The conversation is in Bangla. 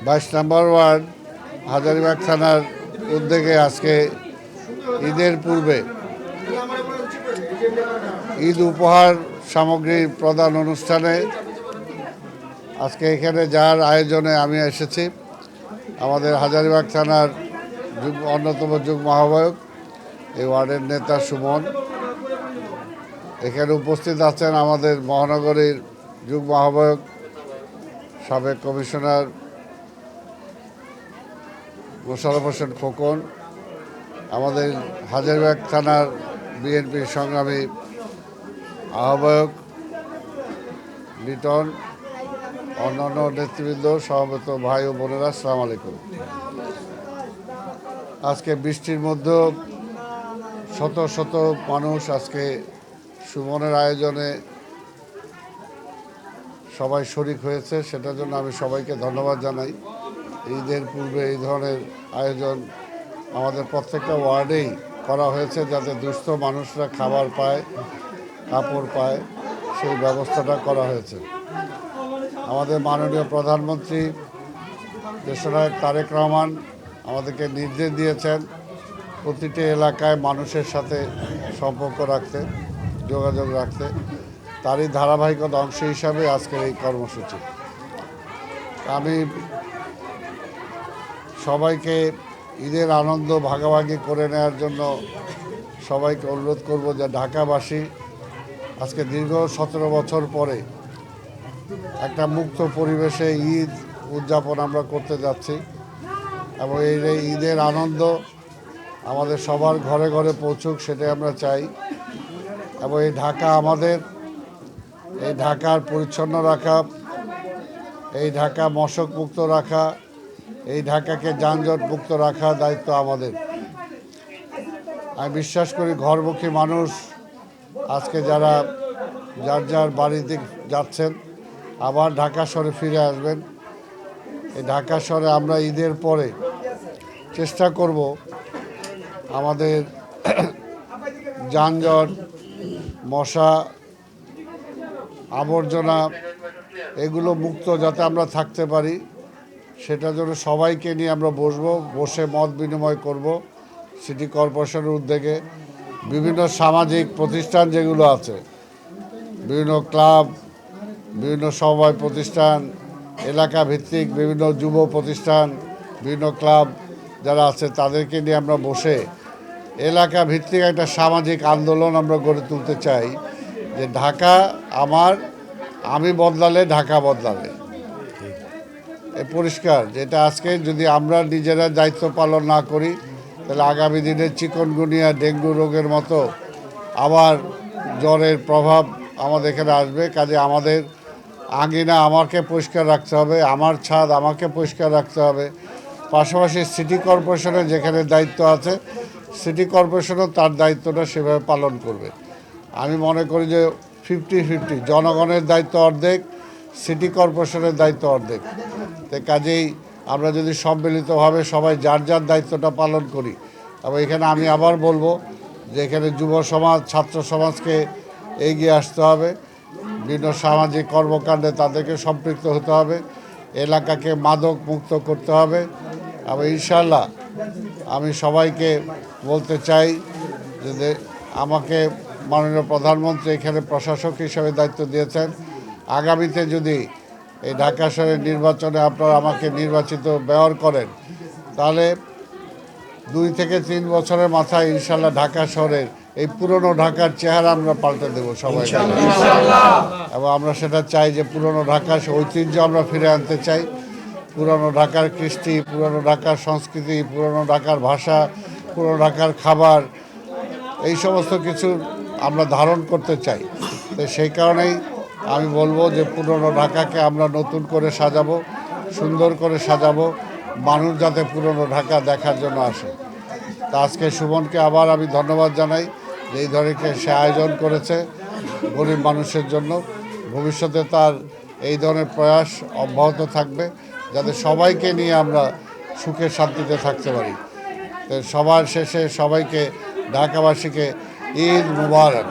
22 নম্বর ওয়ার্ড হাজারীবাগ থানার উদ্যোগে আজকে ঈদের পূর্বে ঈদ উপহার সামগ্রী প্রদান অনুষ্ঠানে আজকে এখানে যার আয়োজনে আমি এসেছি, আমাদের হাজারীবাগ থানার অন্যতম যুগ্ম আহ্বায়ক এই ওয়ার্ডের নেতা সুমন, এখানে উপস্থিত আছেন আমাদের মহানগরীর যুগ্ম আহ্বায়ক সাবেক কমিশনার মোশাররফ হোসেন খোকন, আমাদের হাজারীবাগ থানার বিএনপির সংগ্রামী আহ্বায়ক লিটন, অন্যান্য নেতৃবৃন্দ, সমবেত ভাই ও বোনেরা, আসসালামু আলাইকুম। আজকে বৃষ্টির মধ্যেও শত শত মানুষ আজকে সুমনের আয়োজনে সবাই শরিক হয়েছে, সেটার জন্য আমি সবাইকে ধন্যবাদ জানাই। ঈদের পূর্বে এই ধরনের আয়োজন আমাদের প্রত্যেকটা ওয়ার্ডেই করা হয়েছে, যাতে দুস্থ মানুষরা খাবার পায়, কাপড় পায়, সেই ব্যবস্থাটা করা হয়েছে। আমাদের মাননীয় প্রধানমন্ত্রী দেশনায়ক তারেক রহমান আমাদেরকে নির্দেশ দিয়েছেন প্রতিটি এলাকায় মানুষের সাথে সম্পর্ক রাখতে, যোগাযোগ রাখতে। তারই ধারাবাহিকতা অংশ হিসাবে আজকের এই কর্মসূচি। আমি সবাইকে ঈদের আনন্দ ভাগাভাগি করে নেওয়ার জন্য সবাইকে অনুরোধ করব যে ঢাকাবাসী আজকে দীর্ঘ 17 বছর পরে একটা মুক্ত পরিবেশে ঈদ উদযাপন আমরা করতে যাচ্ছি, এবং এই ঈদের আনন্দ আমাদের সবার ঘরে ঘরে পৌঁছুক, সেটাই আমরা চাই। এবং এই ঢাকা আমাদের, এই ঢাকার পরিচ্ছন্ন রাখা, এই ঢাকা মশক মুক্ত রাখা, এই ঢাকাকে যানজট মুক্ত রাখা দায়িত্ব আমাদের। আমি বিশ্বাস করি ঘরমুখী মানুষ আজকে যারা যার যার বাড়িতে যাচ্ছেন, আবার ঢাকা শহরে ফিরে আসবেন। এই ঢাকা শহরে আমরা ঈদের পরে চেষ্টা করব আমাদের যানজট, মশা, আবর্জনা এগুলো মুক্ত যাতে আমরা থাকতে পারি, সেটার জন্য সবাইকে নিয়ে আমরা বসে মত বিনিময় করব। সিটি কর্পোরেশনের উদ্যোগে বিভিন্ন সামাজিক প্রতিষ্ঠান যেগুলো আছে, বিভিন্ন ক্লাব, বিভিন্ন সমবায় প্রতিষ্ঠান, এলাকা ভিত্তিক বিভিন্ন যুব প্রতিষ্ঠান, বিভিন্ন ক্লাব যারা আছে, তাদেরকে নিয়ে আমরা বসে এলাকা ভিত্তিক একটা সামাজিক আন্দোলন আমরা গড়ে তুলতে চাই যে ঢাকা আমার, আমি বদলালে ঢাকা বদলাবে। এ পরিষ্কার, যেটা আজকে যদি আমরা নিজেরা দায়িত্ব পালন না করি, তাহলে আগামী দিনে চিকনগুনিয়া, ডেঙ্গু রোগের মতো আবার জ্বরের প্রভাব আমাদের এখানে আসবে। কাজে আমাদের আঙিনা আমাকে পরিষ্কার রাখতে হবে, আমার ছাদ আমাকে পরিষ্কার রাখতে হবে। পাশাপাশি সিটি কর্পোরেশনের যেখানে দায়িত্ব আছে, সিটি কর্পোরেশনও তার দায়িত্বটা সেভাবে পালন করবে। আমি মনে করি যে 50-50, জনগণের দায়িত্ব অর্ধেক, সিটি কর্পোরেশনের দায়িত্ব অর্ধেক। তাই কাজেই আমরা যদি সম্মিলিতভাবে সবাই যার যার দায়িত্বটা পালন করি, এবং এখানে আমি আবার বলবো যে এখানে যুব সমাজ, ছাত্র সমাজকে এগিয়ে আসতে হবে, বিভিন্ন সামাজিক কর্মকাণ্ডে তাদেরকে সম্পৃক্ত হতে হবে, এলাকাকে মাদক মুক্ত করতে হবে। এবং ইনশাল্লাহ আমি সবাইকে বলতে চাই যে আমাকে মাননীয় প্রধানমন্ত্রী এখানে প্রশাসক হিসেবে দায়িত্ব দিয়েছেন। আগামীতে যদি এই ঢাকা শহরের নির্বাচনে আপনারা আমাকে নির্বাচিত মেয়র করেন, তাহলে 2 থেকে 3 বছরের মাথায় ইনশাল্লাহ ঢাকা শহরের এই পুরনো ঢাকার চেহারা আমরা পাল্টে দেবো সবাই। এবং আমরা সেটা চাই যে পুরনো ঢাকার ঐতিহ্য আমরা ফিরে আনতে চাই, পুরনো ঢাকার কৃষ্টি, পুরনো ঢাকার সংস্কৃতি, পুরনো ঢাকার ভাষা, পুরনো ঢাকার খাবার, এই সমস্ত কিছু আমরা ধারণ করতে চাই। তো সেই কারণেই আমি বলবো যে পুরনো ঢাকাকে আমরা নতুন করে সাজাবো, সুন্দর করে সাজাবো, মানুষ যাতে পুরনো ঢাকা দেখার জন্য আসে। তা আজকে সুমনকে আবার আমি ধন্যবাদ জানাই যে এই ধরনের সে আয়োজন করেছে গরিব মানুষের জন্য। ভবিষ্যতে তার এই ধরনের প্রয়াস অব্যাহত থাকবে, যাতে সবাইকে নিয়ে আমরা সুখে শান্তিতে থাকতে পারি। তো সবার শেষে সবাইকে, ঢাকাবাসীকে ঈদ মুবারক।